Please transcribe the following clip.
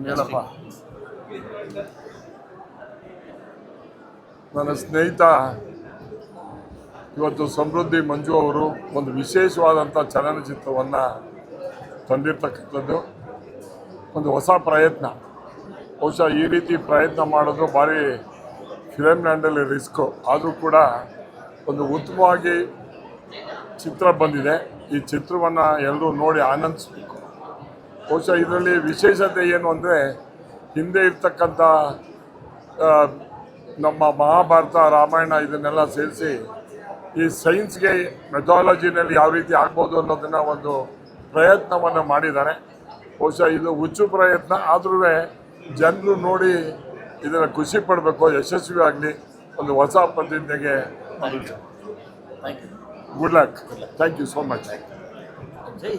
ಹೇಳಪ್ಪ. ನನ್ನ ಸ್ನೇಹಿತ ಇವತ್ತು ಸಮೃದ್ಧಿ ಮಂಜು ಅವರು ಒಂದು ವಿಶೇಷವಾದಂಥ ಚಲನಚಿತ್ರವನ್ನು ತಂದಿರ್ತಕ್ಕಂಥದ್ದು ಒಂದು ಹೊಸ ಪ್ರಯತ್ನ. ಬಹುಶಃ ಈ ರೀತಿ ಪ್ರಯತ್ನ ಮಾಡೋದು ಭಾರಿ ಫಿಲಮ್ ಲ್ಯಾಂಡಲ್ಲಿ ರಿಸ್ಕು, ಆದರೂ ಕೂಡ ಒಂದು ಉತ್ತಮವಾಗಿ ಚಿತ್ರ ಬಂದಿದೆ. ಈ ಚಿತ್ರವನ್ನು ಎಲ್ಲರೂ ನೋಡಿ ಆನಂದಿಸಬೇಕು. ಬಹುಶಃ ಇದರಲ್ಲಿ ವಿಶೇಷತೆ ಏನು ಅಂದರೆ, ಹಿಂದೆ ಇರ್ತಕ್ಕಂಥ ನಮ್ಮ ಮಹಾಭಾರತ ರಾಮಾಯಣ ಇದನ್ನೆಲ್ಲ ಸೇರಿಸಿ ಈ ಸೈನ್ಸ್ಗೆ ಮೆಥಾಲಜಿನಲ್ಲಿ ಯಾವ ರೀತಿ ಆಗ್ಬೋದು ಅನ್ನೋದನ್ನು ಒಂದು ಪ್ರಯತ್ನವನ್ನು ಮಾಡಿದ್ದಾರೆ. ಬಹುಶಃ ಇದು ಹುಚ್ಚು ಪ್ರಯತ್ನ, ಆದ್ರೂ ಜನರು ನೋಡಿ ಇದನ್ನು ಖುಷಿ ಪಡಬೇಕು, ಯಶಸ್ವಿ ಆಗಲಿ. ಒಂದು ಹೊಸ ಪ್ರತಿಜ್ಞೆಗೆ good luck. Thank you so much. Jai